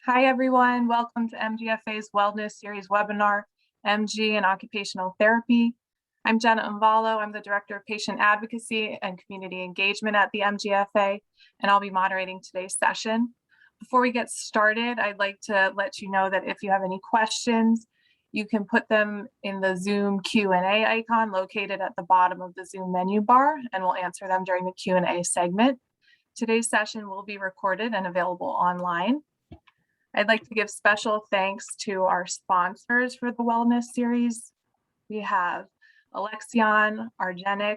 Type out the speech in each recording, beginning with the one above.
Hi, everyone. Welcome to MGFA's Wellness Series webinar, MG and Occupational Therapy. I'm Jenna Umvalo. I'm the Director of Patient Advocacy and Community Engagement at the MGFA, and I'll be moderating today's session. Before we get started, I'd like to let you know that if you have any questions, you can put them in the Zoom Q&A icon located at the bottom of the Zoom menu bar, and we'll answer them during the Q&A segment. Today's session will be recorded and available online. I'd like to give special thanks to our sponsors for the Wellness Series. We have Alexion, Argenx,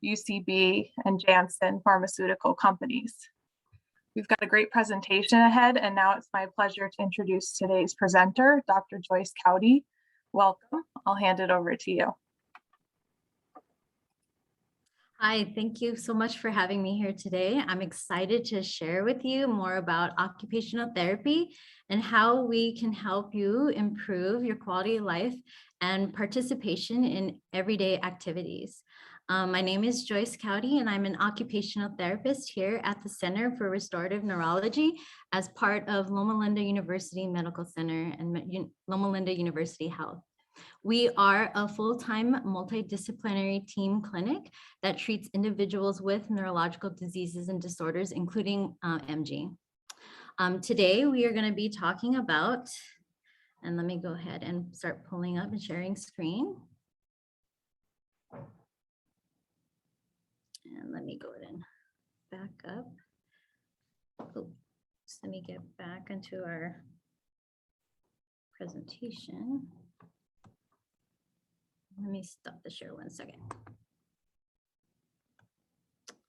UCB, and Janssen Pharmaceutical Companies. We've got a great presentation ahead, and now it's my pleasure to introduce today's presenter, Dr. Joyce Cowdy. Welcome. I'll hand it over to you. Hi, thank you so much for having me here today. I'm excited to share with you more about occupational therapy and how we can help you improve your quality of life and participation in everyday activities. My name is Joyce Cowdy, and I'm an occupational therapist here at the Center for Restorative Neurology as part of Loma University Medical Center and Loma University Health. We are a full-time multidisciplinary team clinic that treats individuals with neurological diseases and disorders, including MG. Today, we are going to be talking about, and let me go ahead and start pulling up and sharing screen. And let me go ahead and back up. Oh, so let me get back into our presentation. Let me stop the share 1 second.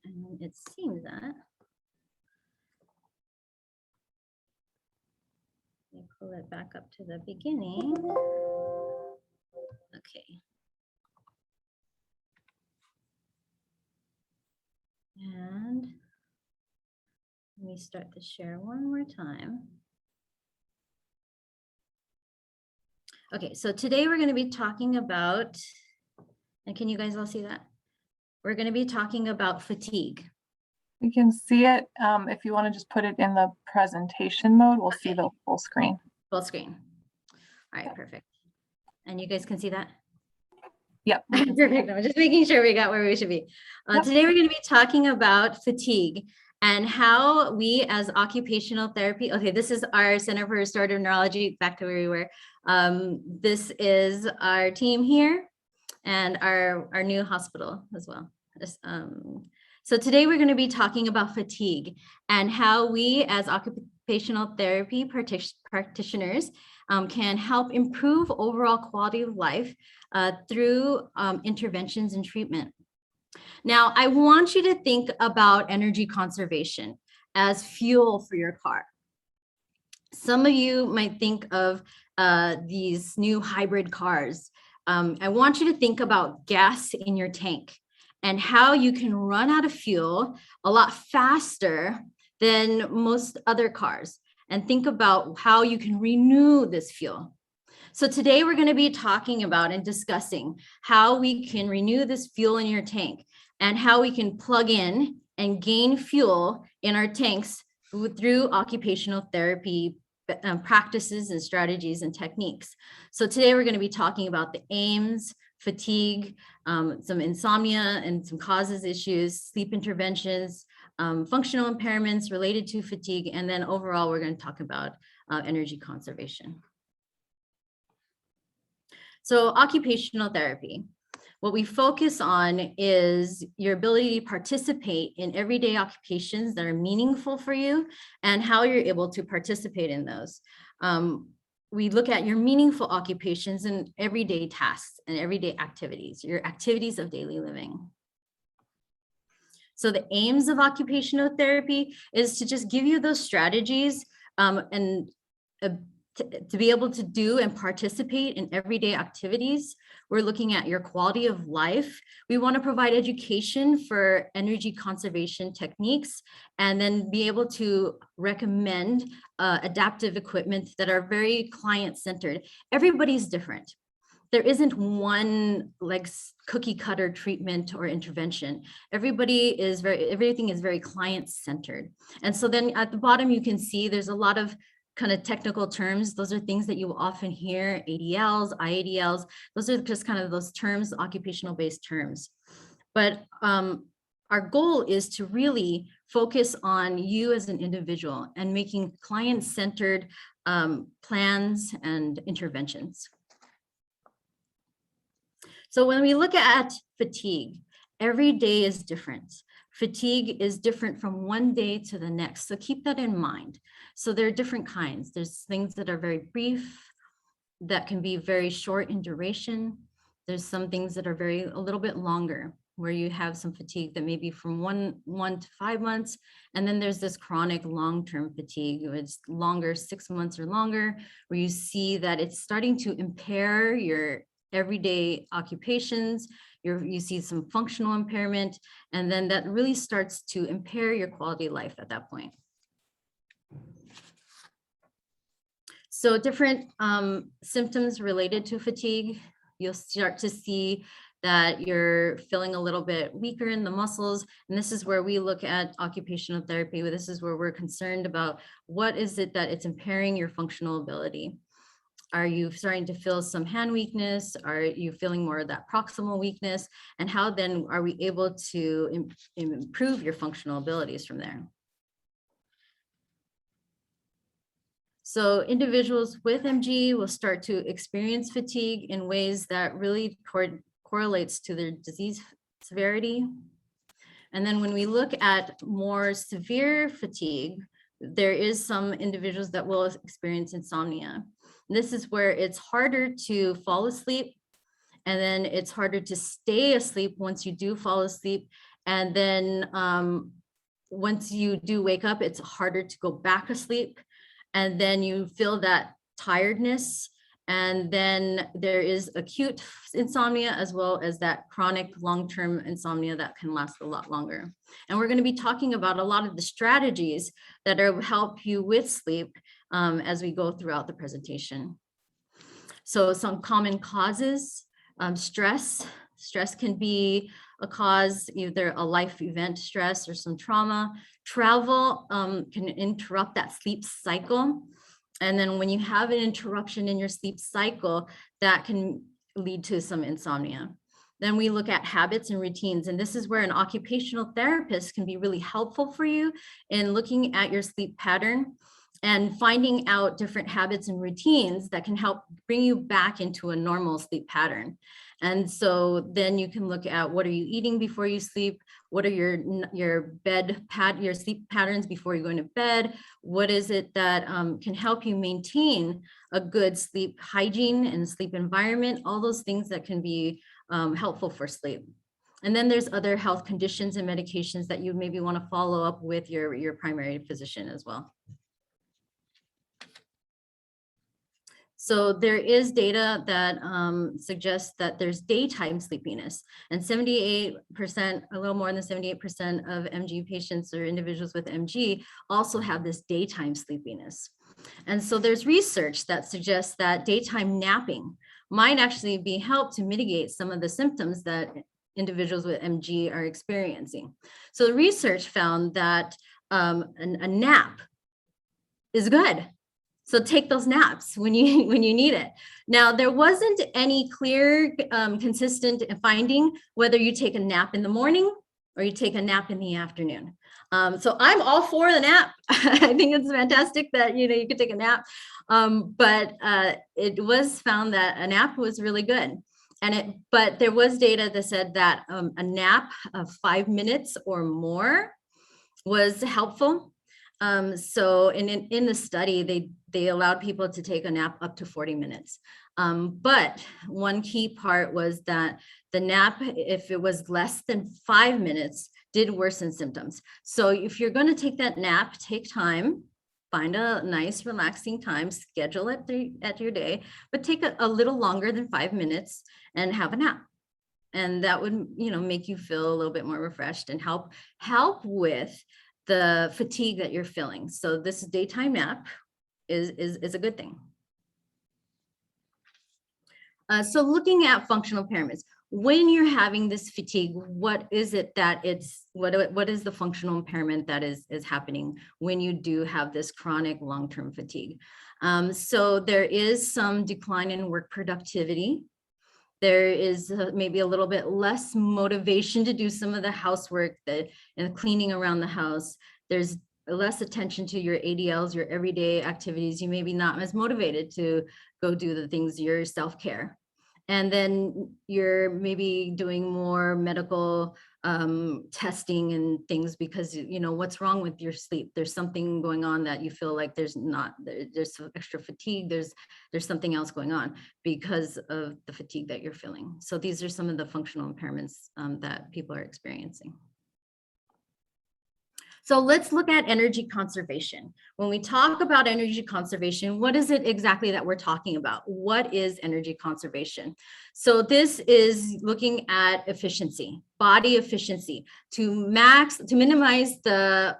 And it seems that. Let me pull it back up to the beginning. Okay. And let me start the share one more time. Okay, so today we're going to be talking about, and can you guys all see that? We're going to be talking about fatigue. You can see it. If you want to just put it in the presentation mode, we'll see the full screen. Full screen. All right, perfect. And you guys can see that? Yep. Perfect. I'm just making sure we got where we should be. Today we're going to be talking about fatigue and how we as occupational therapy, okay, this is our Center for Restorative Neurology, back to where we were. This is our team here and our new hospital as well. So today we're going to be talking about fatigue and how we as occupational therapy practitioners can help improve overall quality of life through interventions and treatment. Now, I want you to think about energy conservation as fuel for your car. Some of you might think of these new hybrid cars. I want you to think about gas in your tank and how you can run out of fuel a lot faster than most other cars, and think about how you can renew this fuel. So today we're going to be talking about and discussing how we can renew this fuel in your tank and how we can plug in and gain fuel in our tanks through occupational therapy practices and strategies and techniques. So today we're going to be talking about the aims, fatigue, some insomnia and some causes issues, sleep interventions, functional impairments related to fatigue, and then overall we're going to talk about energy conservation. So occupational therapy, what we focus on is your ability to participate in everyday occupations that are meaningful for you and how you're able to participate in those. We look at your meaningful occupations and everyday tasks and everyday activities, your activities of daily living. So the aims of occupational therapy is to just give you those strategies and to be able to do and participate in everyday activities. We're looking at your quality of life. We want to provide education for energy conservation techniques and then be able to recommend adaptive equipment that are very client-centered. Everybody's different. There isn't one like cookie cutter treatment or intervention. Everything is very client-centered. And so then at the bottom, you can see there's a lot of kind of technical terms. Those are things that you will often hear, ADLs, IADLs. Those are just kind of those terms, occupational based terms. But our goal is to really focus on you as an individual and making client-centered plans and interventions. So when we look at fatigue, every day is different. Fatigue is different from one day to the next. So keep that in mind. So there are different kinds. There's things that are very brief, that can be very short in duration. There's some things that are a little bit longer, where you have some fatigue that may be from one to 5 months. And then there's this chronic long-term fatigue, it's longer, 6 months or longer, where you see that it's starting to impair your everyday occupations. You see some functional impairment, and then that really starts to impair your quality of life at that point. So different symptoms related to fatigue, you'll start to see that you're feeling a little bit weaker in the muscles. And this is where we look at occupational therapy. This is where we're concerned about what is it that it's impairing your functional ability. Are you starting to feel some hand weakness? Are you feeling more of that proximal weakness? And how then are we able to improve your functional abilities from there? So individuals with MG will start to experience fatigue in ways that really correlates to their disease severity. And then when we look at more severe fatigue, there is some individuals that will experience insomnia. This is where it's harder to fall asleep, and then it's harder to stay asleep once you do fall asleep. And then once you do wake up, it's harder to go back asleep. And then you feel that tiredness. And then there is acute insomnia, as well as that chronic long-term insomnia that can last a lot longer. And we're going to be talking about a lot of the strategies that help you with sleep as we go throughout the presentation. So some common causes, stress. Stress can be a cause, either a life event stress or some trauma. Travel can interrupt that sleep cycle. And then when you have an interruption in your sleep cycle, that can lead to some insomnia. Then we look at habits and routines, and this is where an occupational therapist can be really helpful for you in looking at your sleep pattern and finding out different habits and routines that can help bring you back into a normal sleep pattern. And so then you can look at, what are you eating before you sleep? What are your sleep patterns before you go into bed? What is it that can help you maintain a good sleep hygiene and sleep environment? All those things that can be helpful for sleep. And then there's other health conditions and medications that you maybe want to follow up with your primary physician as well. So there is data that suggests that there's daytime sleepiness, and 78%, a little more than 78% of MG patients or individuals with MG also have this daytime sleepiness. And so there's research that suggests that daytime napping might actually be helped to mitigate some of the symptoms that individuals with MG are experiencing. So the research found that a nap is good. So take those naps when you need it. Now, there wasn't any clear, consistent finding whether you take a nap in the morning or you take a nap in the afternoon. So I'm all for the nap. I think it's fantastic that you could take a nap, but it was found that a nap was really good. But there was data that said that a nap of 5 minutes or more was helpful. So in the study, they allowed people to take a nap up to 40 minutes. But one key part was that the nap, if it was less than 5 minutes, did worsen symptoms. So if you're going to take that nap, take time, find a nice relaxing time, schedule it at your day, but take a little longer than 5 minutes and have a nap. And that would, make you feel a little bit more refreshed and help with the fatigue that you're feeling. So this daytime nap is a good thing. So looking at functional impairments, when you're having this fatigue, what is it that what is the functional impairment that is happening when you do have this chronic long-term fatigue? So there is some decline in work productivity. There is maybe a little bit less motivation to do some of the housework and cleaning around the house. There's less attention to your ADLs, your everyday activities. You may be not as motivated to go do the things, your self-care. And then you're maybe doing more medical testing and things because, you know, what's wrong with your sleep? There's something going on that you feel like there's some extra fatigue. There's something else going on because of the fatigue that you're feeling. So these are some of the functional impairments that people are experiencing. So let's look at energy conservation. When we talk about energy conservation, what is it exactly that we're talking about? What is energy conservation? So this is looking at efficiency, body efficiency, to minimize the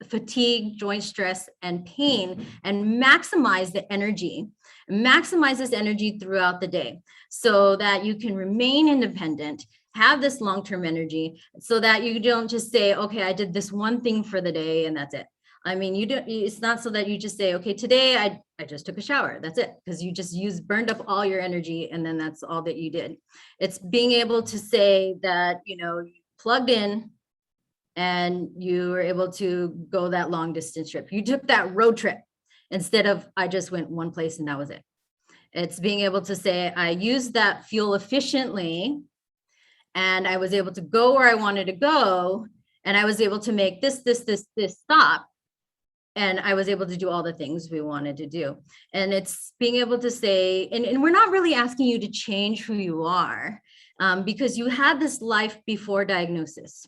fatigue, joint stress, and pain, and maximize the energy. Maximize this energy throughout the day so that you can remain independent, have this long-term energy, so that you don't just say, okay, I did this one thing for the day and that's it. I mean, it's not so that you just say, okay, today I just took a shower, that's it, because you just burned up all your energy and then that's all that you did. It's being able to say that, you know, you plugged in and you were able to go that long distance trip. You took that road trip instead of I just went one place and that was it. It's being able to say, I used that fuel efficiently and I was able to go where I wanted to go. And I was able to make this stop. And I was able to do all the things we wanted to do. And it's being able to say, and we're not really asking you to change who you are because you had this life before diagnosis.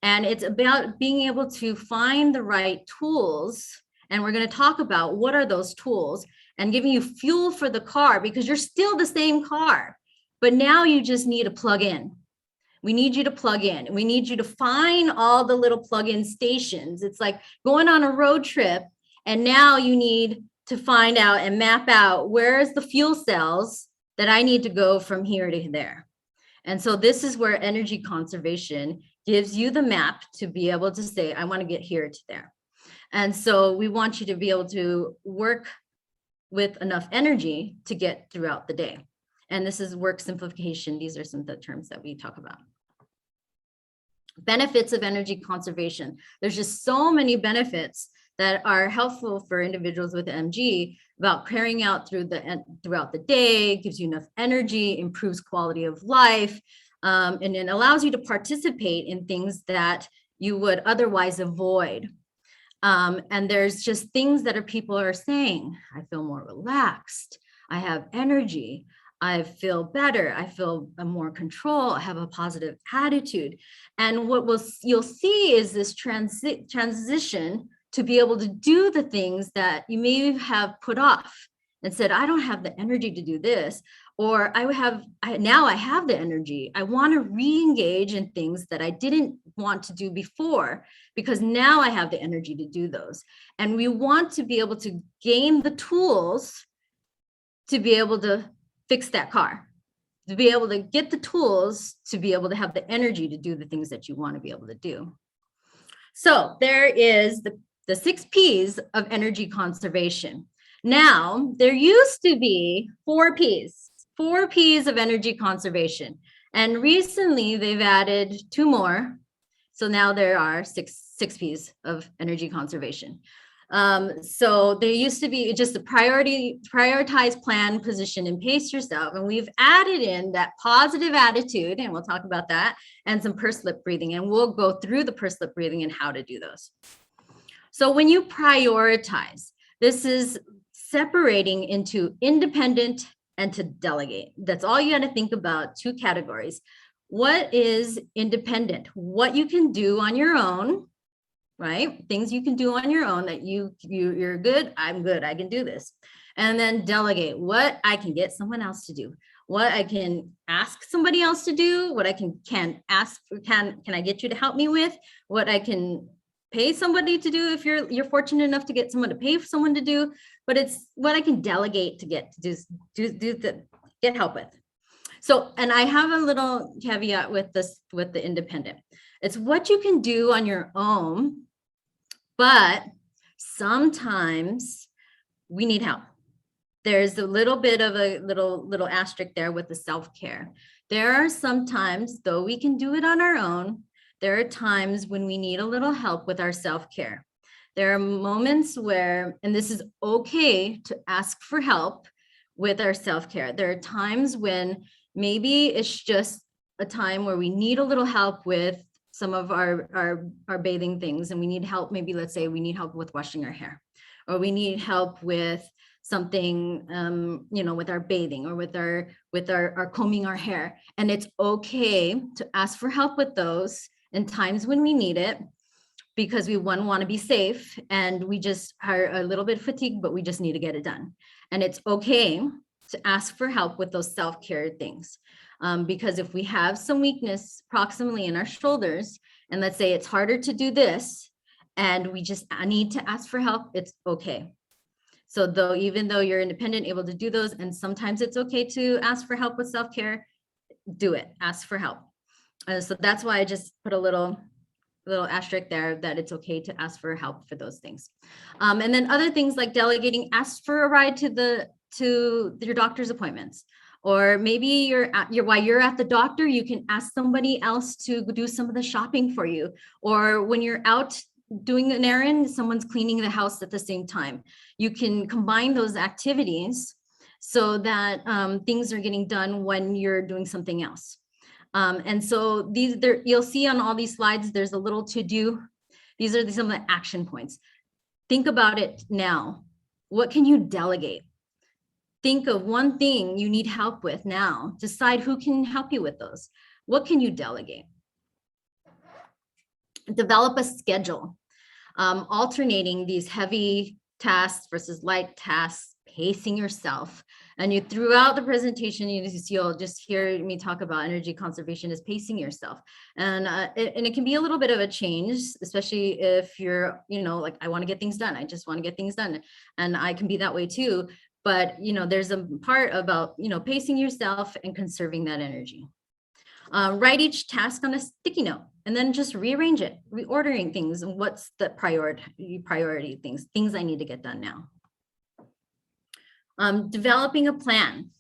And it's about being able to find the right tools. And we're going to talk about what are those tools and giving you fuel for the car because you're still the same car, but now you just need to plug in. We need you to plug in. We need you to find all the little plug-in stations. It's like going on a road trip, and now you need to find out and map out where's the fuel cells that I need to go from here to there. And so this is where energy conservation gives you the map to be able to say, I want to get here to there. And so we want you to be able to work with enough energy to get throughout the day. And this is work simplification. These are some of the terms that we talk about. Benefits of energy conservation. There's just so many benefits that are helpful for individuals with MG about carrying out throughout the day, gives you enough energy, improves quality of life, and it allows you to participate in things that you would otherwise avoid. And there's just things that people are saying. I feel more relaxed. I have energy. I feel better. I feel more control. I have a positive attitude. And what you'll see is this transition to be able to do the things that you may have put off and said, I don't have the energy to do this, or now I have the energy. I want to re-engage in things that I didn't want to do before because now I have the energy to do those. And we want to be able to gain the tools to be able to fix that car, to be able to get the tools to be able to have the energy to do the things that you want to be able to do. So there is the 6 P's of energy conservation. Now, there used to be 4 P's of energy conservation. And recently they've added 2 more. So now there are six P's of energy conservation. So there used to be just a prioritize, plan, position, and pace yourself. And we've added in that positive attitude, and we'll talk about that, and some pursed lip breathing. And we'll go through the pursed lip breathing and how to do those. So when you prioritize, this is separating into independent and to delegate. That's all you got to think about, 2 categories. What is independent? What you can do on your own, right? Things you can do on your own that you're good, I'm good, I can do this. And then delegate, what I can get someone else to do, what I can ask somebody else to do, what I can ask, can I get you to help me with, what I can pay somebody to do if you're fortunate enough to get someone to pay for someone to do, but it's what I can delegate to get help with. So, and I have a little caveat with this, with the independent. It's what you can do on your own, but sometimes we need help. There's a little bit of a little asterisk there with the self-care. There are some times, though we can do it on our own, there are times when we need a little help with our self-care. There are moments where, and this is okay to ask for help with our self-care. There are times when maybe it's just a time where we need a little help with some of our bathing things, and we need help. Maybe let's say we need help with washing our hair, or we need help with something, with our bathing, or with our combing our hair. And it's okay to ask for help with those in times when we need it, because we want to be safe, and we just are a little bit fatigued, but we just need to get it done. And it's okay to ask for help with those self-care things. Because if we have some weakness proximally in our shoulders, and let's say it's harder to do this, and we just need to ask for help, it's okay. So even though you're independent, able to do those, and sometimes it's okay to ask for help with self-care, do it, ask for help. So that's why I just put a little asterisk there, that it's okay to ask for help for those things. And then other things like delegating, ask for a ride to your doctor's appointments. Or maybe while you're at the doctor, you can ask somebody else to do some of the shopping for you. Or when you're out doing an errand, someone's cleaning the house at the same time. You can combine those activities so that things are getting done when you're doing something else. And so you'll see on all these slides, there's a little to do. These are some of the action points. Think about it now. What can you delegate? Think of one thing you need help with now. Decide who can help you with those. What can you delegate? Develop a schedule, alternating these heavy tasks versus light tasks, pacing yourself. And throughout the presentation, you'll just hear me talk about energy conservation is pacing yourself. And it can be a little bit of a change, especially if you're, like, I want to get things done. I just want to get things done. And I can be that way too. But, there's a part about, pacing yourself and conserving that energy. Write each task on a sticky note, and then just rearrange it, reordering things. And what's the priority things I need to get done now. Developing a plan.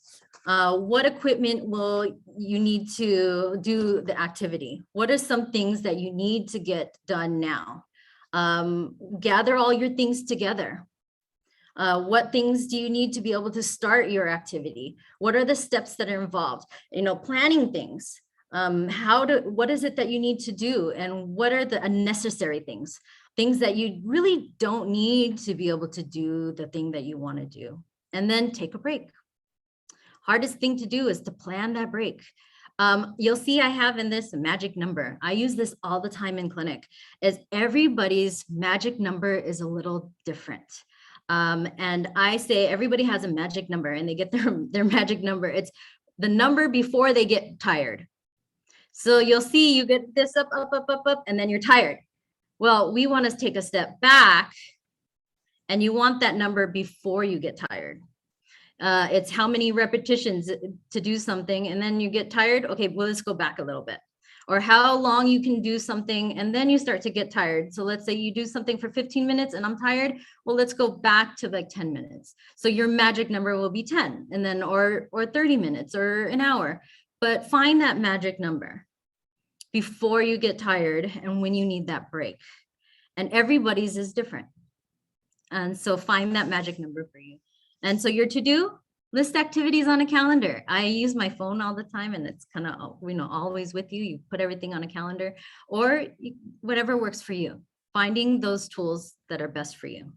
What equipment will you need to do the activity? What are some things that you need to get done now? Gather all your things together. What things do you need to be able to start your activity? What are the steps that are involved? Planning things. What is it that you need to do? And what are the unnecessary things that you really don't need to be able to do the thing that you want to do? And then take a break. Hardest thing to do is to plan that break. You'll see I have in this a magic number. I use this all the time in clinic, as everybody's magic number is a little different. And I say everybody has a magic number, and they get their magic number. It's the number before they get tired. So you'll see you get this up, and then you're tired. Well, we want to take a step back, and you want that number before you get tired. It's how many repetitions to do something, and then you get tired. Okay, well, let's go back a little bit. Or how long you can do something, and then you start to get tired. So let's say you do something for 15 minutes and I'm tired. Well, let's go back to like 10 minutes. So your magic number will be 10, and then or 30 minutes or an hour. But find that magic number before you get tired and when you need that break. And everybody's is different. And so find that magic number for you. And so your to-do, list activities on a calendar. I use my phone all the time, and it's kind of, always with you. You put everything on a calendar, or whatever works for you. Finding those tools that are best for you.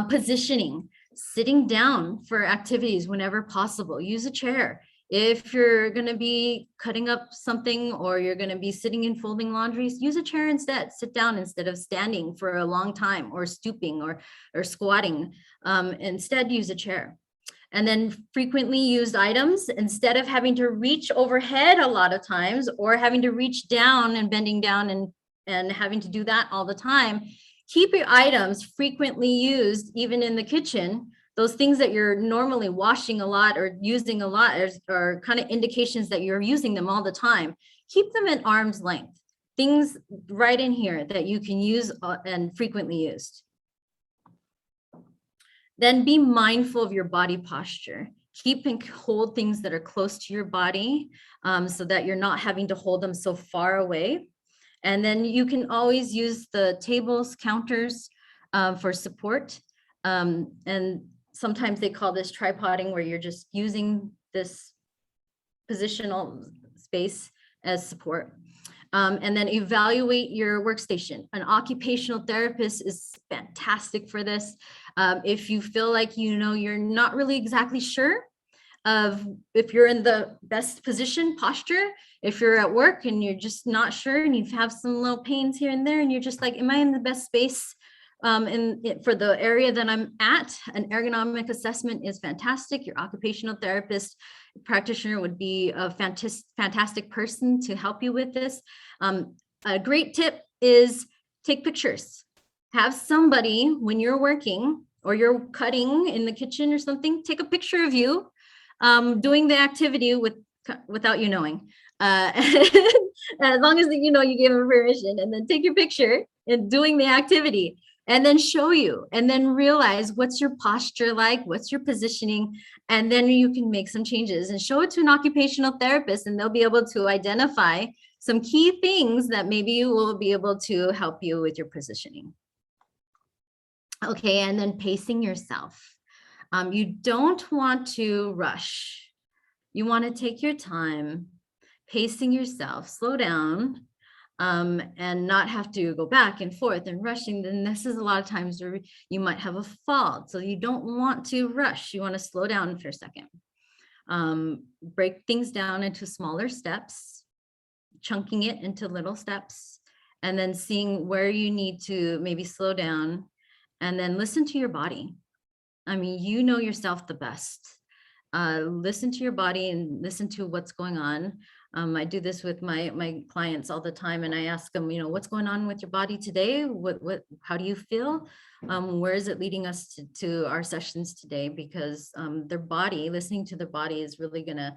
Positioning, sitting down for activities whenever possible. Use a chair. If you're going to be cutting up something, or you're going to be sitting and folding laundries, use a chair instead. Sit down instead of standing for a long time, or stooping or squatting. Instead, use a chair. And then frequently used items, instead of having to reach overhead a lot of times, or having to reach down and bending down and having to do that all the time, keep your items frequently used, even in the kitchen, those things that you're normally washing a lot or using a lot are kind of indications that you're using them all the time. Keep them at arm's length. Things right in here that you can use and frequently used. Then be mindful of your body posture. Keep and hold things that are close to your body so that you're not having to hold them so far away. And then you can always use the tables, counters for support. And sometimes they call this tripoding, where you're just using this positional space as support. And then evaluate your workstation. An occupational therapist is fantastic for this. If you feel like, you're not really exactly sure of if you're in the best position, posture, if you're at work and you're just not sure and you have some little pains here and there, and you're just like, am I in the best space for the area that I'm at? An ergonomic assessment is fantastic. Your occupational therapist practitioner would be a fantastic person to help you with this. A great tip is take pictures. Have somebody, when you're working or you're cutting in the kitchen or something, take a picture of you doing the activity without you knowing. As long as you give them permission, and then take your picture and doing the activity, and then show you, and then realize what's your posture like, what's your positioning, and then you can make some changes and show it to an occupational therapist, and they'll be able to identify some key things that maybe will be able to help you with your positioning. Okay, and then pacing yourself. You don't want to rush. You want to take your time, pacing yourself, slow down, and not have to go back and forth and rushing. Then this is a lot of times where you might have a fall. So you don't want to rush. You want to slow down for a second. Break things down into smaller steps, chunking it into little steps, and then seeing where you need to maybe slow down, and then listen to your body. I mean, you know yourself the best. Listen to your body and listen to what's going on. I do this with my clients all the time, and I ask them, what's going on with your body today? How do you feel? Where is it leading us to our sessions today? Because their body, listening to their body is really gonna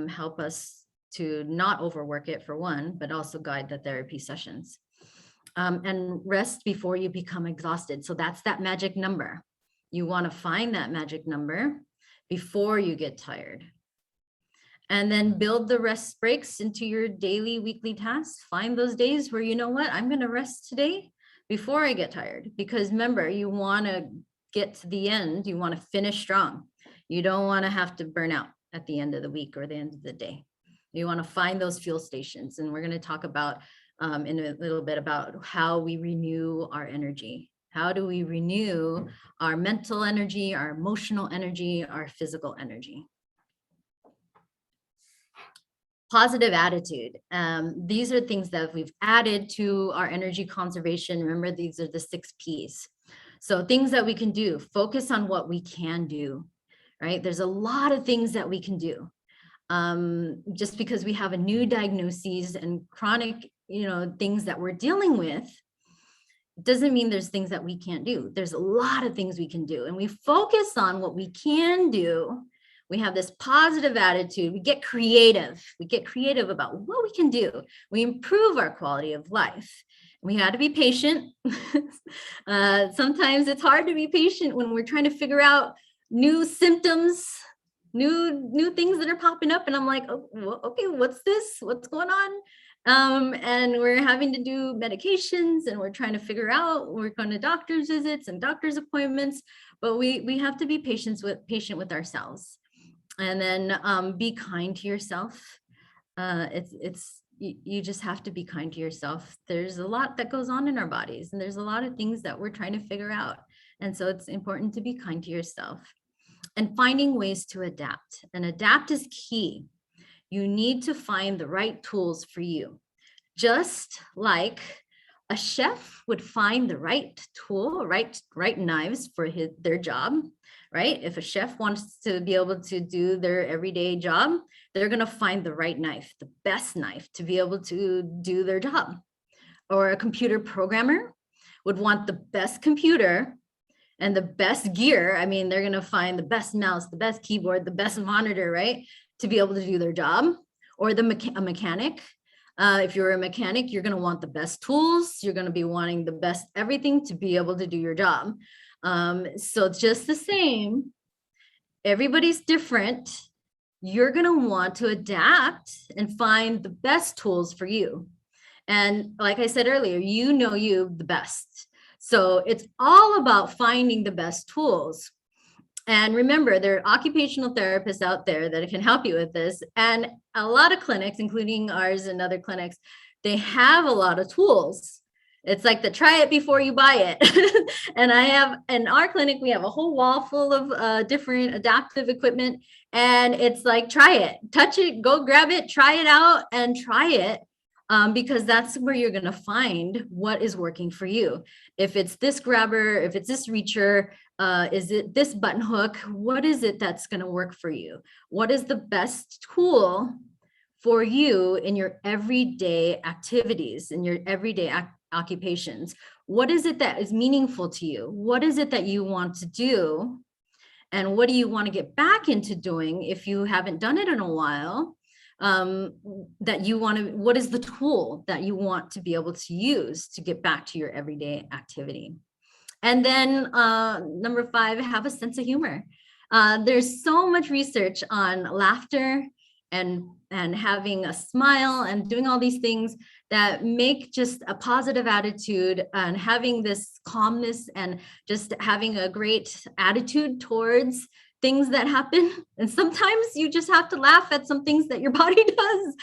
help us to not overwork it, for one, but also guide the therapy sessions. And rest before you become exhausted. So that's that magic number. You want to find that magic number before you get tired. And then build the rest breaks into your daily, weekly tasks. Find those days where, I'm going to rest today before I get tired. Because remember, you want to get to the end. You want to finish strong. You don't want to have to burn out at the end of the week or the end of the day. You want to find those fuel stations. And we're going to talk about in a little bit about how we renew our energy. How do we renew our mental energy, our emotional energy, our physical energy? Positive attitude. These are things that we've added to our energy conservation. Remember, these are the 6 Ps. So things that we can do, focus on what we can do, right? There's a lot of things that we can do. Just because we have a new diagnoses and chronic, things that we're dealing with, doesn't mean there's things that we can't do. There's a lot of things we can do, and we focus on what we can do. We have this positive attitude. We get creative. We get creative about what we can do. We improve our quality of life. We had to be patient. Sometimes it's hard to be patient when we're trying to figure out new symptoms, new things that are popping up. And I'm like, oh, okay, what's this? What's going on? And we're having to do medications, and we're trying to figure out, we're going to doctor's visits and doctor's appointments, but we have to be patient with ourselves. And then be kind to yourself. You just have to be kind to yourself. There's a lot that goes on in our bodies, and there's a lot of things that we're trying to figure out. And so it's important to be kind to yourself and finding ways to adapt. And adapt is key. You need to find the right tools for you. Just like a chef would find the right tool, right knives for their job, right? If a chef wants to be able to do their everyday job, they're going to find the right knife, the best knife to be able to do their job. Or a computer programmer would want the best computer and the best gear. I mean, they're going to find the best mouse, the best keyboard, the best monitor, right? To be able to do their job. Or a mechanic. If you're a mechanic, you're going to want the best tools. You're going to be wanting the best everything to be able to do your job. So just the same, everybody's different. You're going to want to adapt and find the best tools for you. And like I said earlier, you know you the best. So it's all about finding the best tools. And remember, there are occupational therapists out there that can help you with this. And a lot of clinics, including ours and other clinics, they have a lot of tools. It's like the try it before you buy it. And I have, in our clinic, we have a whole wall full of different adaptive equipment. And it's like, try it, touch it, go grab it, try it out and try it. Because that's where you're going to find what is working for you. If it's this grabber, if it's this reacher, is it this button hook? What is it that's going to work for you? What is the best tool for you in your everyday activities, in your everyday occupations? What is it that is meaningful to you? What is it that you want to do? And what do you want to get back into doing if you haven't done it in a while? That you want to, what is the tool that you want to be able to use to get back to your everyday activity? And then number 5, have a sense of humor. There's so much research on laughter and having a smile and doing all these things that make just a positive attitude and having this calmness and just having a great attitude towards things that happen. And sometimes you just have to laugh at some things that your body does,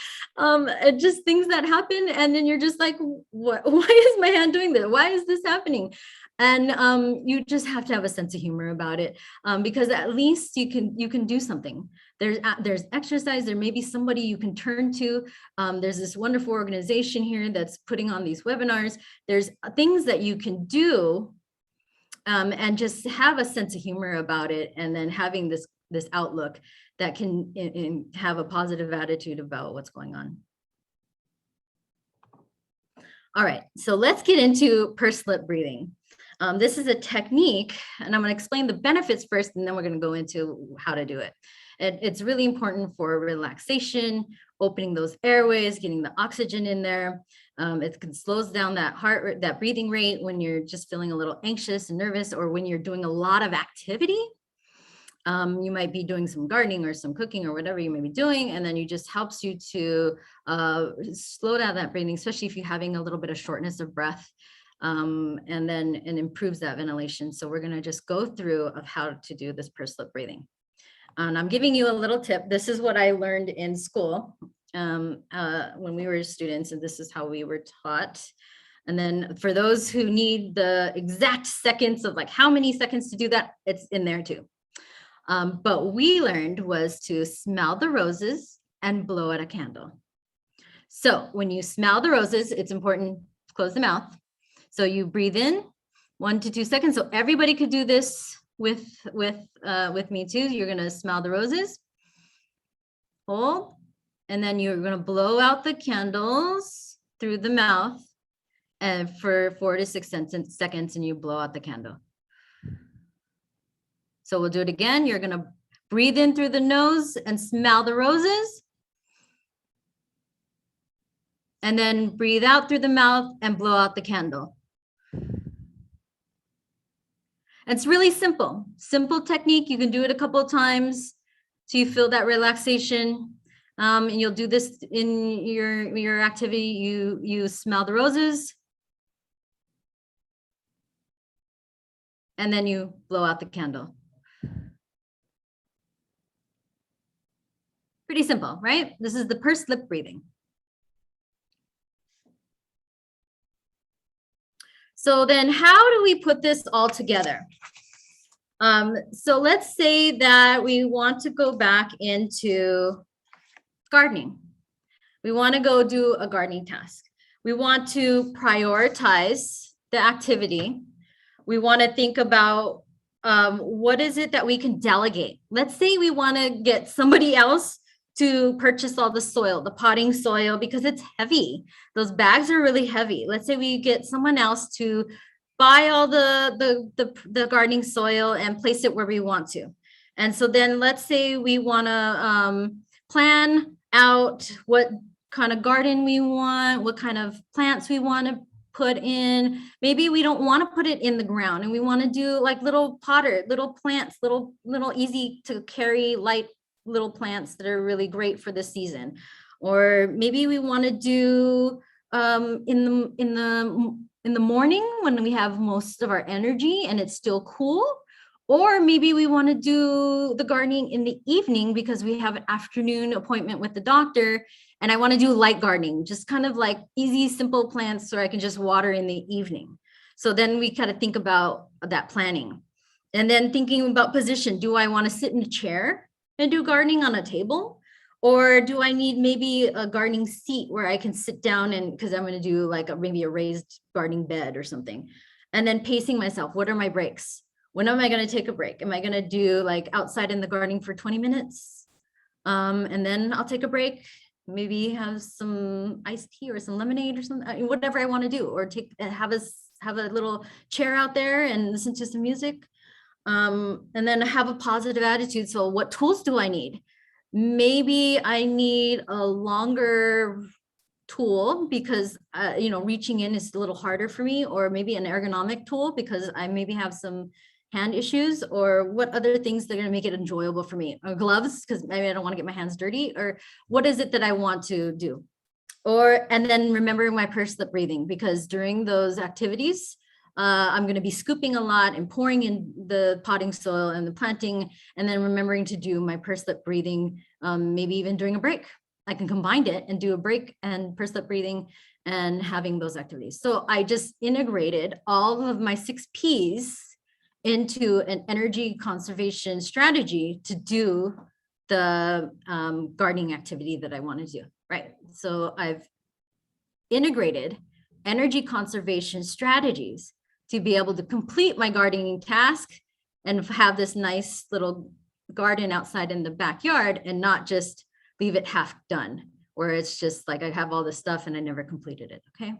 just things that happen. And then you're just like, what, why is my hand doing this? Why is this happening? And you just have to have a sense of humor about it, because at least you can do something. There's exercise. There may be somebody you can turn to. There's this wonderful organization here that's putting on these webinars. There's things that you can do, and just have a sense of humor about it, and then having this outlook that can have a positive attitude about what's going on. All right, so let's get into pursed lip breathing. This is a technique, and I'm going to explain the benefits first, and then we're going to go into how to do it. It's really important for relaxation, opening those airways, getting the oxygen in there. It slows down that heart rate, that breathing rate when you're just feeling a little anxious and nervous, or when you're doing a lot of activity. You might be doing some gardening or some cooking or whatever you may be doing, and then it just helps you to slow down that breathing, especially if you're having a little bit of shortness of breath, and then it improves that ventilation. So we're going to just go through of how to do this pursed lip breathing. And I'm giving you a little tip. This is what I learned in school when we were students, and this is how we were taught. And then for those who need the exact seconds of like how many seconds to do that, it's in there too. But we learned was to smell the roses and blow out a candle. So when you smell the roses, it's important to close the mouth. So you breathe in 1 to 2 seconds. So everybody could do this with me too. You're going to smell the roses, hold, and then you're going to blow out the candles through the mouth, and for 4 to 6 seconds, and you blow out the candle. So we'll do it again. You're going to breathe in through the nose and smell the roses, and then breathe out through the mouth and blow out the candle. It's really simple technique. You can do it a couple of times so you feel that relaxation. And you'll do this in your activity. You smell the roses, and then you blow out the candle. Pretty simple, right? This is the pursed lip breathing. So then how do we put this all together? So let's say that we want to go back into gardening. We want to go do a gardening task. We want to prioritize the activity. We want to think about what is it that we can delegate. Let's say we want to get somebody else to purchase all the soil, the potting soil, because it's heavy. Those bags are really heavy. Let's say we get someone else to buy all the gardening soil and place it where we want to. And so then let's say we want to plan out what kind of garden we want, what kind of plants we want to put in. Maybe we don't want to put it in the ground and we want to do like little plants, little easy to carry, light little plants that are really great for the season. Or maybe we want to do in the morning when we have most of our energy and it's still cool. Or maybe we want to do the gardening in the evening because we have an afternoon appointment with the doctor and I want to do light gardening, just kind of like easy, simple plants so I can just water in the evening. So then we kind of think about that planning. And then thinking about position. Do I want to sit in a chair and do gardening on a table? Or do I need maybe a gardening seat where I can sit down and because I'm going to do like maybe a raised gardening bed or something. And then pacing myself. What are my breaks? When am I going to take a break? Am I going to do like outside in the garden for 20 minutes? And then I'll take a break, maybe have some iced tea or some lemonade or something, whatever I want to do, or have a little chair out there and listen to some music. And then have a positive attitude. So what tools do I need? Maybe I need a longer tool because, reaching in is a little harder for me, or maybe an ergonomic tool because I maybe have some hand issues, or what other things that are going to make it enjoyable for me, or gloves because maybe I don't want to get my hands dirty, or what is it that I want to do? And then remembering my pursed lip breathing, because during those activities, I'm going to be scooping a lot and pouring in the potting soil and the planting, and then remembering to do my pursed lip breathing, maybe even during a break. I can combine it and do a break and pursed lip breathing and having those activities. So I just integrated all of my 6 Ps into an energy conservation strategy to do the gardening activity that I want to do, right? So I've integrated energy conservation strategies to be able to complete my gardening task and have this nice little garden outside in the backyard and not just leave it half done, where it's just like I have all this stuff and I never completed it, okay?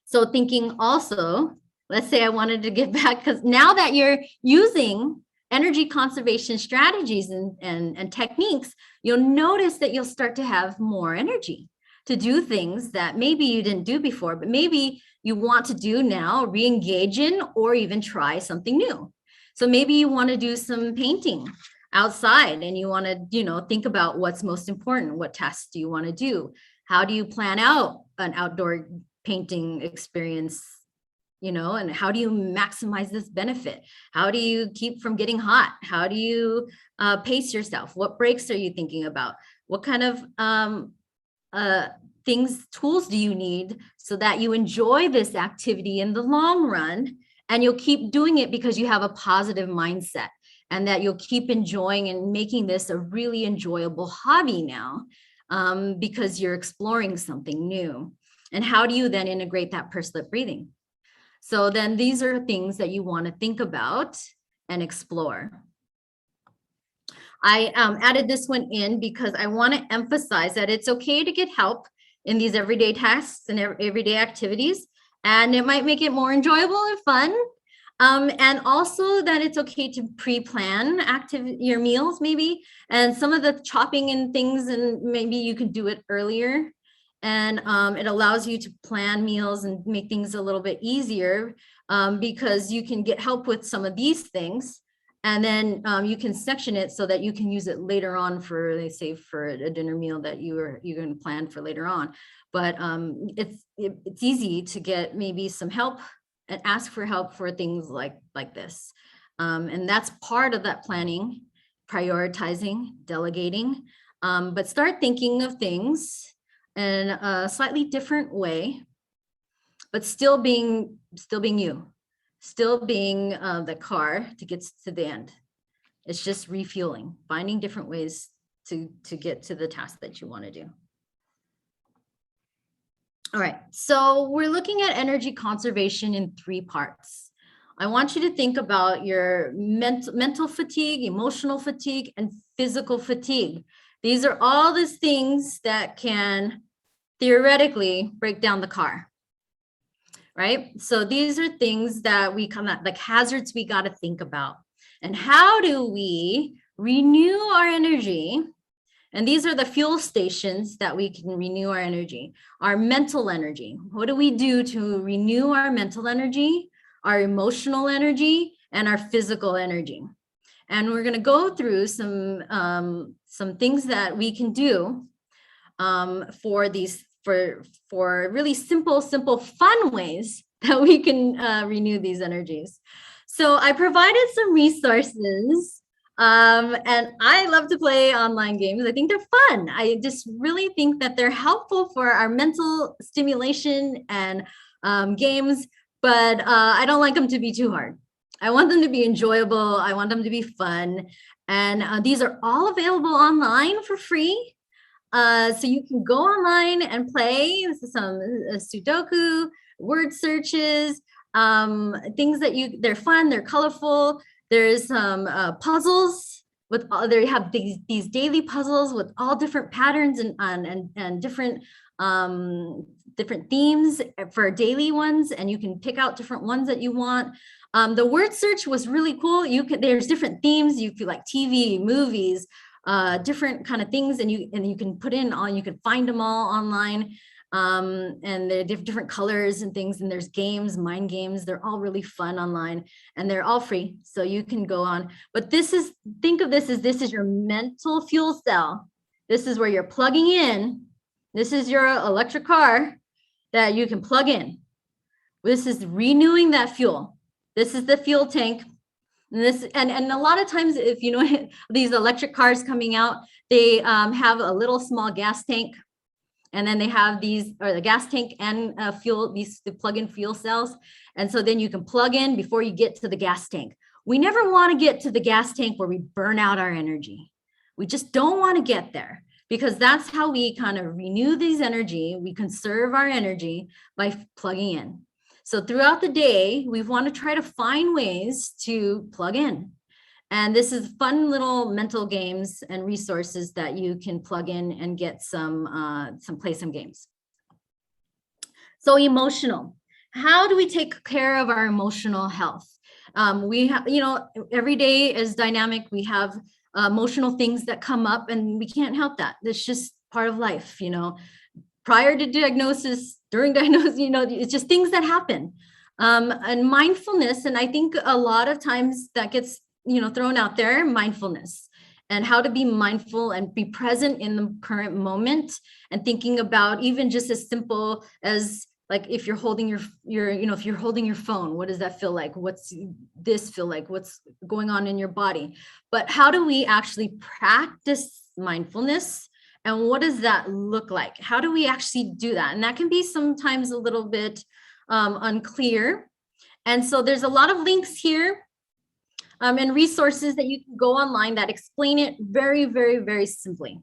So thinking also, let's say I wanted to get back, because now that you're using energy conservation strategies and techniques, you'll notice that you'll start to have more energy to do things that maybe you didn't do before, but maybe you want to do now, re-engage in, or even try something new. So maybe you want to do some painting outside and you want to, think about what's most important. What tasks do you want to do? How do you plan out an outdoor painting experience? And how do you maximize this benefit? How do you keep from getting hot? How do you pace yourself? What breaks are you thinking about? What kind of tools do you need so that you enjoy this activity in the long run, and you'll keep doing it because you have a positive mindset, and that you'll keep enjoying and making this a really enjoyable hobby now, because you're exploring something new. And how do you then integrate that pursed lip breathing? So then these are things that you want to think about and explore. I added this one in because I want to emphasize that it's okay to get help in these everyday tasks and everyday activities, and it might make it more enjoyable and fun. And also that it's okay to pre-plan your meals maybe, and some of the chopping and things, and maybe you can do it earlier. And it allows you to plan meals and make things a little bit easier, because you can get help with some of these things. And then you can section it so that you can use it later on for, they say, for a dinner meal that you're going to plan for later on. But it's easy to get maybe some help and ask for help for things like this. And that's part of that planning, prioritizing, delegating, but start thinking of things in a slightly different way, but still being you, still being the car to get to the end. It's just refueling, finding different ways to get to the task that you want to do. All right, so we're looking at energy conservation in 3 parts. I want you to think about your mental fatigue, emotional fatigue, and physical fatigue. These are all these things that can theoretically break down the car. right? So these are things that we come at, like hazards we got to think about. And how do we renew our energy? And these are the fuel stations that we can renew our energy, our mental energy. What do we do to renew our mental energy, our emotional energy, and our physical energy? And we're going to go through some things that we can do for these, for really simple, fun ways that we can renew these energies. So I provided some resources, and I love to play online games. I think they're fun. I just really think that they're helpful for our mental stimulation and games, but I don't like them to be too hard. I want them to be enjoyable. I want them to be fun. And these are all available online for free. So you can go online and play. This is some Sudoku, word searches, things that they're fun, they're colorful. There's some puzzles with they have these daily puzzles with all different patterns and different different themes for daily ones, and you can pick out different ones that you want. The word search was really cool. There's different themes. You feel like TV, movies, different kind of things, and you can put in you can find them all online. And they're different colors and things, and there's games, mind games. They're all really fun online, and they're all free, so you can go on. But think of this as your mental fuel cell. This is where you're plugging in. This is your electric car that you can plug in. This is renewing that fuel. This is the fuel tank. And a lot of times, if you know these electric cars coming out, they have a little small gas tank, and then they have the gas tank and fuel, the plug-in fuel cells. And so then you can plug in before you get to the gas tank. We never want to get to the gas tank where we burn out our energy. We just don't want to get there, because that's how we kind of renew these energy. We conserve our energy by plugging in. So throughout the day, we want to try to find ways to plug in. And this is fun little mental games and resources that you can plug in and get play some games. So emotional. How do we take care of our emotional health? We have, every day is dynamic. We have emotional things that come up, and we can't help that. It's just part of life, prior to diagnosis, during diagnosis, it's just things that happen. And mindfulness, and I think a lot of times that gets thrown out there, mindfulness, and how to be mindful and be present in the current moment, and thinking about even just as simple as, like, if you're holding if you're holding your phone, what does that feel like? What's this feel like? What's going on in your body? But how do we actually practice mindfulness? And what does that look like? How do we actually do that? And that can be sometimes a little bit unclear. And so there's a lot of links here and resources that you can go online that explain it very, very, very simply.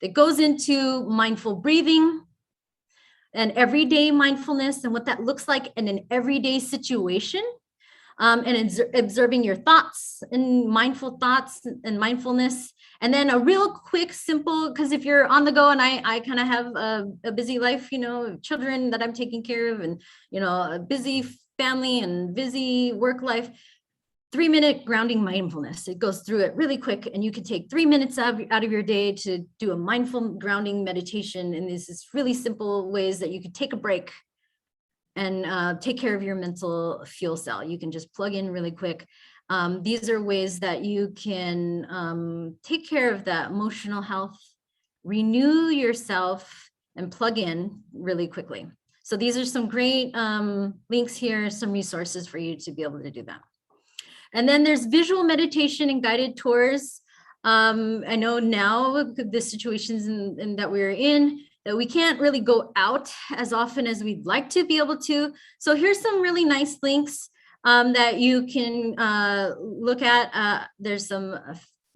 That goes into mindful breathing and everyday mindfulness and what that looks like in an everyday situation, and observing your thoughts and mindful thoughts and mindfulness. And then a real quick, simple, because if you're on the go, and I kind of have a busy life, children that I'm taking care of, and, a busy family and busy work life, 3-minute grounding mindfulness. It goes through it really quick, and you can take 3 minutes out of your day to do a mindful grounding meditation. And this is really simple ways that you could take a break and take care of your mental fuel cell. You can just plug in really quick. These are ways that you can take care of that emotional health, renew yourself, and plug in really quickly. So these are some great links here, some resources for you to be able to do that. And then there's visual meditation and guided tours. I know now the situations that we're in, that we can't really go out as often as we'd like to be able to. So here's some really nice links that you can look at. There's some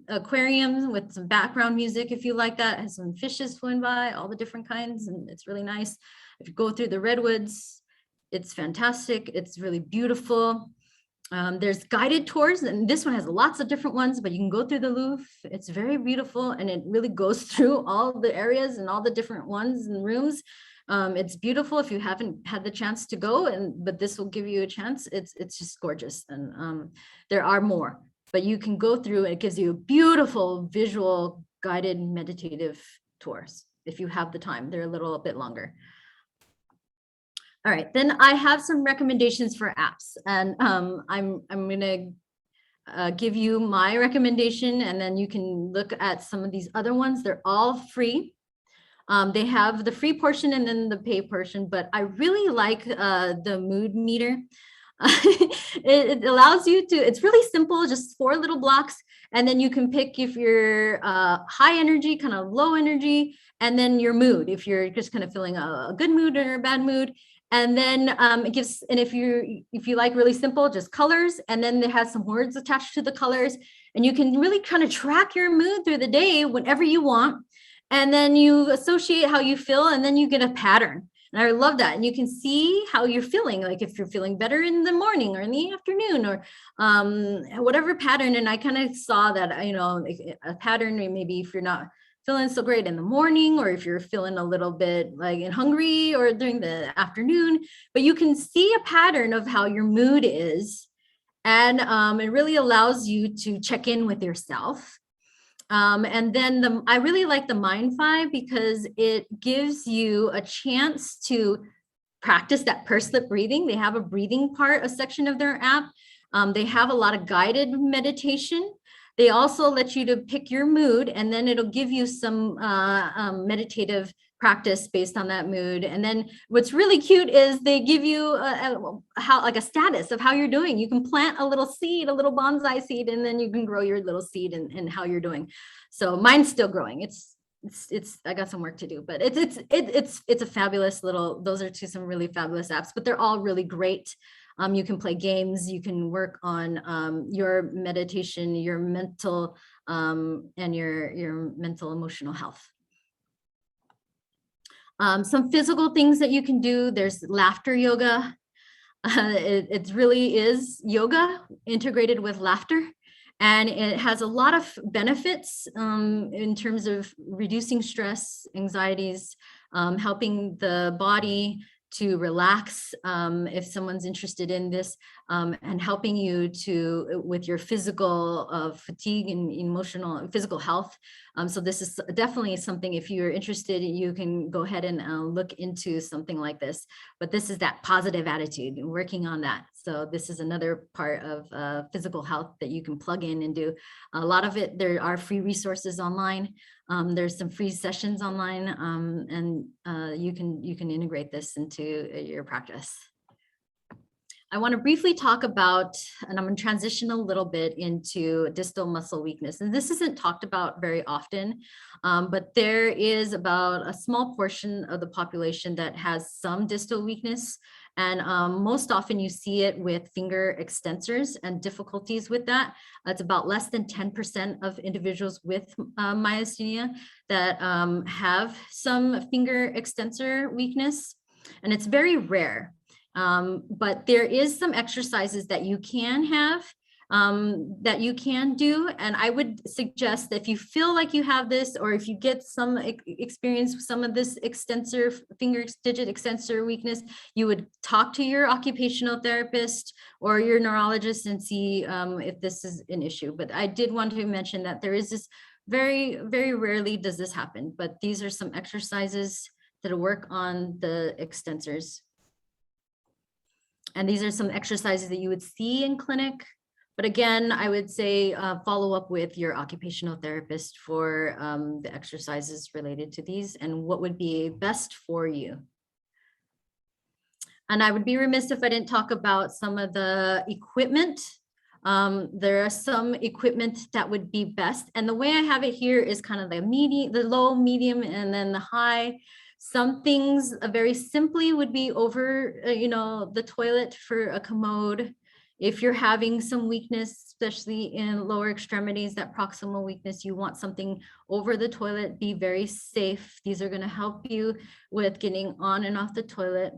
aquariums with some background music, if you like that. It has some fishes swimming by, all the different kinds, and it's really nice. If you go through the redwoods, it's fantastic. It's really beautiful. There's guided tours, and this one has lots of different ones, but you can go through the Louvre. It's very beautiful, and it really goes through all the areas and all the different ones and rooms. It's beautiful if you haven't had the chance to go, but this will give you a chance. It's just gorgeous. And there are more, but you can go through, it gives you beautiful visual guided meditative tours if you have the time. They're a little bit longer. All right, then I have some recommendations for apps, and I'm gonna give you my recommendation, and then you can look at some of these other ones. They're all free. They have the free portion and then the pay portion, but I really like the mood meter. It allows you to, it's really simple, just 4 little blocks. And then you can pick if you're high energy, kind of low energy, and then your mood, if you're just kind of feeling a good mood or a bad mood. And then it gives, and if you like really simple, just colors, and then it has some words attached to the colors, and you can really kind of track your mood through the day whenever you want. And then you associate how you feel, and then you get a pattern. And I love that. And you can see how you're feeling, like if you're feeling better in the morning or in the afternoon, or whatever pattern. And I kind of saw that, you know, a pattern, maybe if you're not feeling so great in the morning, or if you're feeling a little bit like hungry or during the afternoon, but you can see a pattern of how your mood is. And it really allows you to check in with yourself. And then I really like the Mind 5 because it gives you a chance to practice that pursed lip breathing. They have a breathing part, a section of their app. They have a lot of guided meditation. They also let you to pick your mood, and then it'll give you some meditative practice based on that mood. And then what's really cute is they give you like a status of how you're doing. You can plant a little seed, a little bonsai seed, and then you can grow your little seed and how you're doing. So mine's still growing. It's I got some work to do, but it's a fabulous little, those are some really fabulous apps, but they're all really great. You can play games, you can work on your meditation, your mental and your mental emotional health. Some physical things that you can do. There's laughter yoga. It really is yoga integrated with laughter. And it has a lot of benefits in terms of reducing stress, anxieties, helping the body to relax if someone's interested in this, and helping you with your physical fatigue and emotional and physical health. So this is definitely something, if you're interested, you can go ahead and look into something like this. But this is that positive attitude, working on that. So this is another part of physical health that you can plug in and do. A lot of it, there are free resources online. There's some free sessions online, and you can integrate this into your practice. I want to briefly talk about, and I'm going to transition a little bit into distal muscle weakness. And this isn't talked about very often, but there is about a small portion of the population that has some distal weakness. And most often you see it with finger extensors and difficulties with that. It's about less than 10% of individuals with myasthenia that have some finger extensor weakness. And it's very rare. But there is some exercises that you can have, that you can do. And I would suggest that if you feel like you have this, or if you get some experience with some of this extensor, finger digit extensor weakness, you would talk to your occupational therapist or your neurologist and see if this is an issue. But I did want to mention that there is this very, very rarely does this happen, but these are some exercises that work on the extensors. And these are some exercises that you would see in clinic. But again, I would say follow up with your occupational therapist for the exercises related to these and what would be best for you. And I would be remiss if I didn't talk about some of the equipment. There are some equipment that would be best. And the way I have it here is kind of the medium, the low, medium, and then the high. Some things very simply would be over, the toilet for a commode. If you're having some weakness, especially in lower extremities, that proximal weakness, you want something over the toilet, be very safe. These are going to help you with getting on and off the toilet.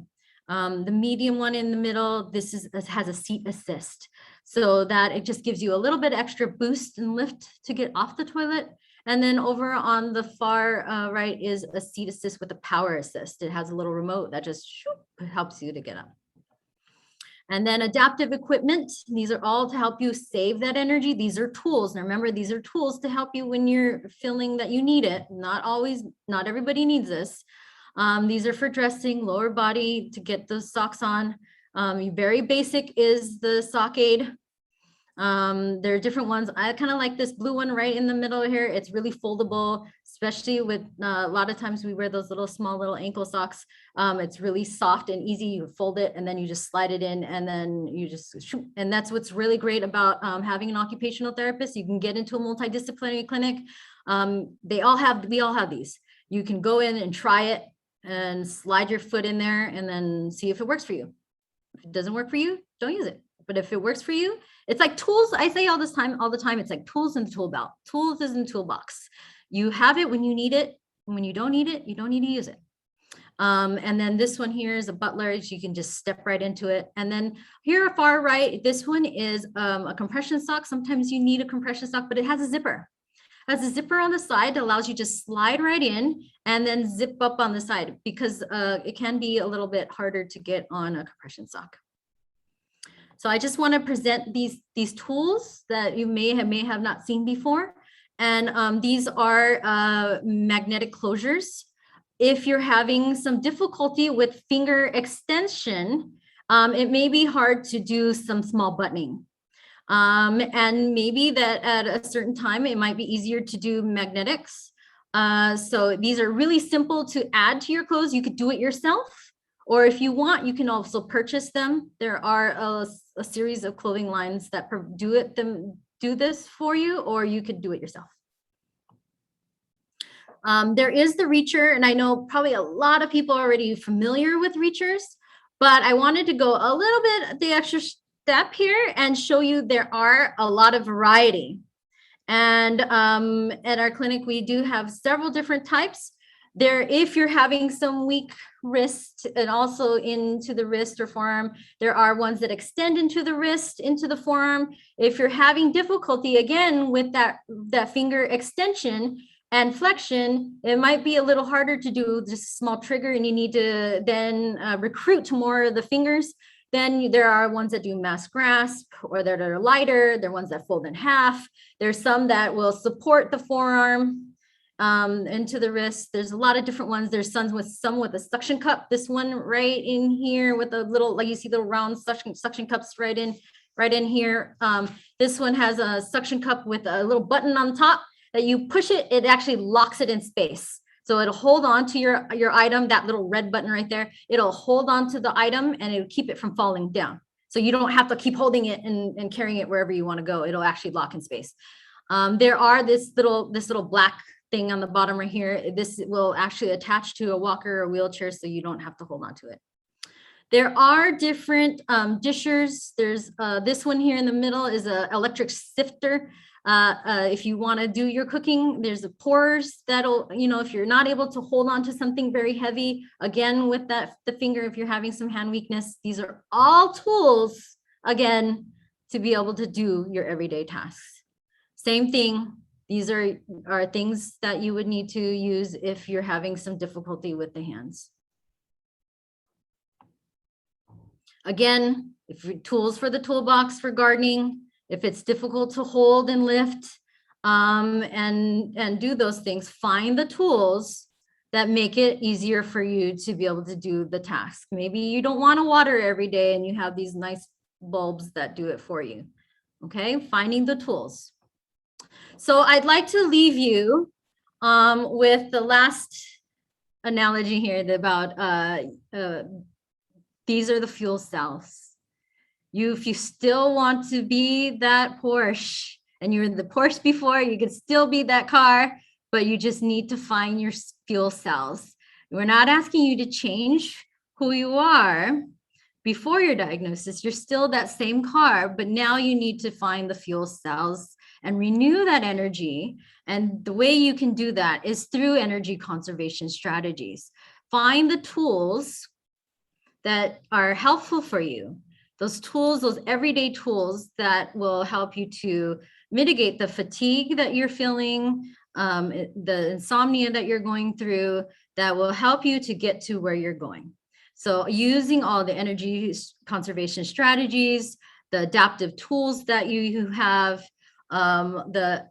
The medium one in the middle, this has a seat assist, so that it just gives you a little bit extra boost and lift to get off the toilet. And then over on the far right is a seat assist with a power assist. It has a little remote that just helps you to get up. And then adaptive equipment, these are all to help you save that energy. These are tools. Now remember, these are tools to help you when you're feeling that you need it. Not everybody needs this. These are for dressing, lower body to get those socks on. Very basic is the sock aid. There are different ones. I kind of like this blue one right in the middle here. It's really foldable, especially with a lot of times we wear those small little ankle socks. It's really soft and easy. You fold it and then you just slide it in and then you just shoot. And that's what's really great about having an occupational therapist. You can get into a multidisciplinary clinic. We all have these. You can go in and try it and slide your foot in there and then see if it works for you. If it doesn't work for you, don't use it. But if it works for you, it's like tools. I say all the time, it's like tools in the tool belt. Tools is in the toolbox. You have it when you need it. And when you don't need it, you don't need to use it. And then this one here is a butler. You can just step right into it. And then here far right, this one is a compression sock. Sometimes you need a compression sock, but it has a zipper. It has a zipper on the side that allows you to slide right in and then zip up on the side because it can be a little bit harder to get on a compression sock. So I just want to present these tools that you may have not seen before. And these are magnetic closures. If you're having some difficulty with finger extension, it may be hard to do some small buttoning. And maybe that at a certain time, it might be easier to do magnetics. So these are really simple to add to your clothes. You could do it yourself. Or if you want, you can also purchase them. There are a series of clothing lines that do this for you, or you could do it yourself. There is the reacher, and I know probably a lot of people are already familiar with reachers, but I wanted to go a little bit the extra step here and show you there are a lot of variety. And at our clinic, we do have several different types. If you're having some weak wrist and also into the wrist or forearm, there are ones that extend into the wrist, into the forearm. If you're having difficulty, again, with that finger extension and flexion, it might be a little harder to do just a small trigger and you need to then recruit more of the fingers. Then there are ones that do mass grasp or that are lighter. There are ones that fold in half. There's some that will support the forearm into the wrist. There's a lot of different ones. There's some with a suction cup. This one right in here with a little, like you see the round suction cups right in here. This one has a suction cup with a little button on top that you push it, it actually locks it in space. So it'll hold on to your item, that little red button right there. It'll hold on to the item and it'll keep it from falling down. So you don't have to keep holding it and carrying it wherever you want to go. It'll actually lock in space. There are this little black thing on the bottom right here. This will actually attach to a walker or wheelchair, so you don't have to hold on to it. There are different dishers. There's this one here in the middle is an electric sifter. If you want to do your cooking, there's a pourers that'll, if you're not able to hold on to something very heavy, again, with the finger, if you're having some hand weakness, these are all tools, again, to be able to do your everyday tasks. Same thing. These are things that you would need to use if you're having some difficulty with the hands. Again, tools for the toolbox for gardening. If it's difficult to hold and lift and do those things, find the tools that make it easier for you to be able to do the task. Maybe you don't want to water every day and you have these nice bulbs that do it for you. Okay, finding the tools. So I'd like to leave you with the last analogy here about these are the fuel cells. If you still want to be that Porsche and you were in the Porsche before, you could still be that car, but you just need to find your fuel cells. We're not asking you to change who you are before your diagnosis. You're still that same car, but now you need to find the fuel cells and renew that energy. And the way you can do that is through energy conservation strategies. Find the tools that are helpful for you. Those tools, those everyday tools that will help you to mitigate the fatigue that you're feeling, the insomnia that you're going through, that will help you to get to where you're going. So using all the energy conservation strategies, the adaptive tools that you have, the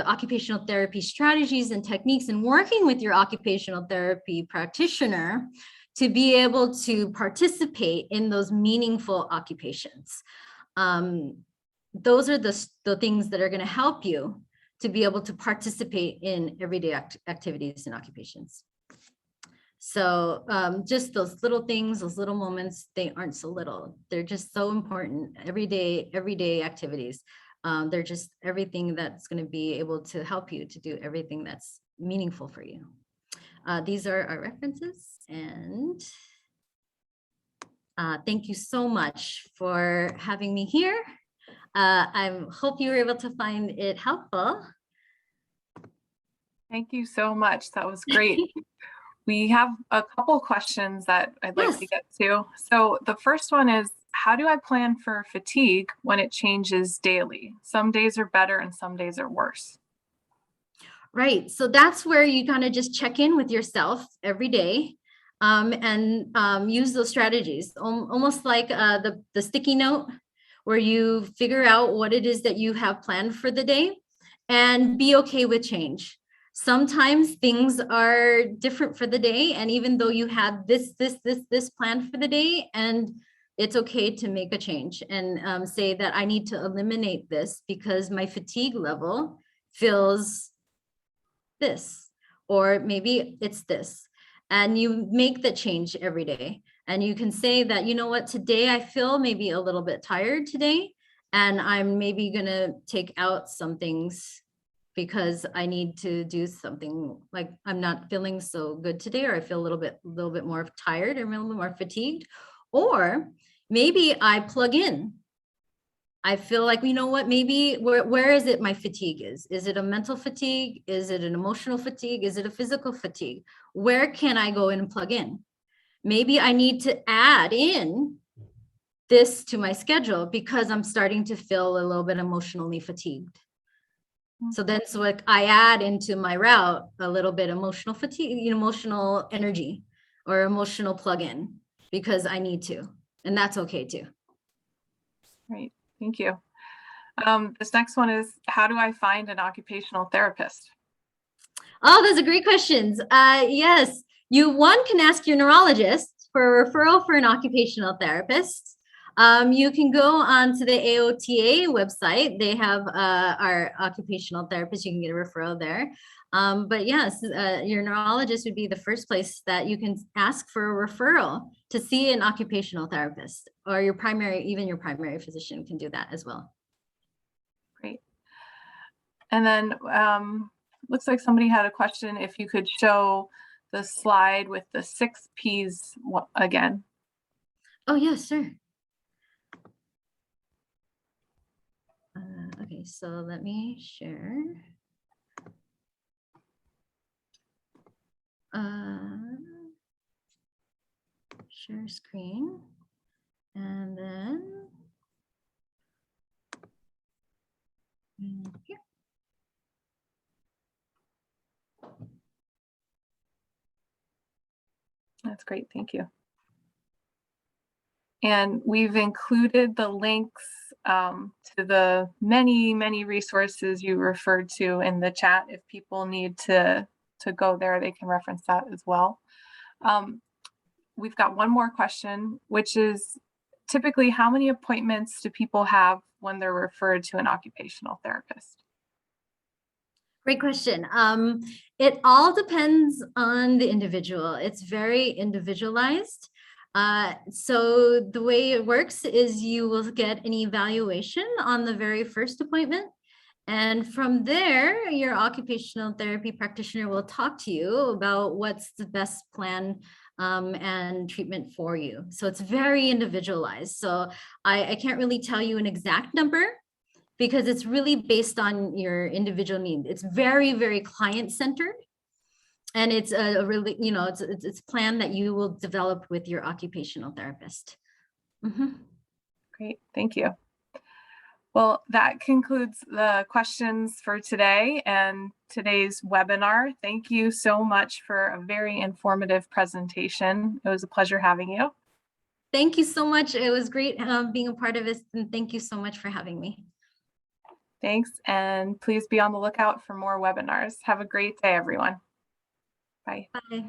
occupational therapy strategies and techniques, and working with your occupational therapy practitioner to be able to participate in those meaningful occupations. Those are the things that are going to help you to be able to participate in everyday activities and occupations. So just those little things, those little moments, they aren't so little. They're just so important. Everyday activities. They're just everything that's going to be able to help you to do everything that's meaningful for you. These are our references, and thank you so much for having me here. I hope you were able to find it helpful. Thank you so much. That was great. We have a couple questions that I'd like to get to. So the first one is, how do I plan for fatigue when it changes daily? Some days are better and some days are worse. Right. So that's where you kind of just check in with yourself every day, and use those strategies, almost like the sticky note, where you figure out what it is that you have planned for the day and be okay with change. Sometimes things are different for the day, and even though you had this planned for the day, and it's okay to make a change and say that I need to eliminate this because my fatigue level feels this, or maybe it's this, and you make the change every day. And you can say that, you know what, today I feel maybe a little bit tired today, and I'm maybe gonna take out some things because I need to do something, like I'm not feeling so good today, or I feel a little bit more tired or a little bit more fatigued. Or maybe I plug in. I feel like, you know what, maybe where is it my fatigue is? Is it a mental fatigue? Is it an emotional fatigue? Is it a physical fatigue? Where can I go and plug in? Maybe I need to add in this to my schedule because I'm starting to feel a little bit emotionally fatigued. So that's what I add into my route, a little bit emotional fatigue, emotional energy or emotional plug-in, because I need to, and that's okay too. Great, thank you. This next one is, how do I find an occupational therapist? Oh, those are great questions. Yes, one can ask your neurologist for a referral for an occupational therapist. You can go onto the AOTA website. They have our occupational therapist. You can get a referral there. But yes, your neurologist would be the first place that you can ask for a referral to see an occupational therapist, or even your primary physician can do that as well. Great. And then looks like somebody had a question, if you could show the slide with the 6 Ps again. Oh, yes, sure. Okay, so let me share. Share screen, and then here. That's great, thank you. And we've included the links to the many resources you referred to in the chat. If people need to go there, they can reference that as well. We've got one more question, which is, typically how many appointments do people have when they're referred to an occupational therapist? Great question. It all depends on the individual. It's very individualized. So the way it works is you will get an evaluation on the very first appointment. And from there, your occupational therapy practitioner will talk to you about what's the best plan and treatment for you. So it's very individualized. So I can't really tell you an exact number, because it's really based on your individual need. It's very client-centered. And it's a really, it's a plan that you will develop with your occupational therapist. Great, thank you. Well, that concludes the questions for today and today's webinar. Thank you so much for a very informative presentation. It was a pleasure having you. Thank you so much. It was great being a part of this, and thank you so much for having me. Thanks, and please be on the lookout for more webinars. Have a great day, everyone. Bye. Bye.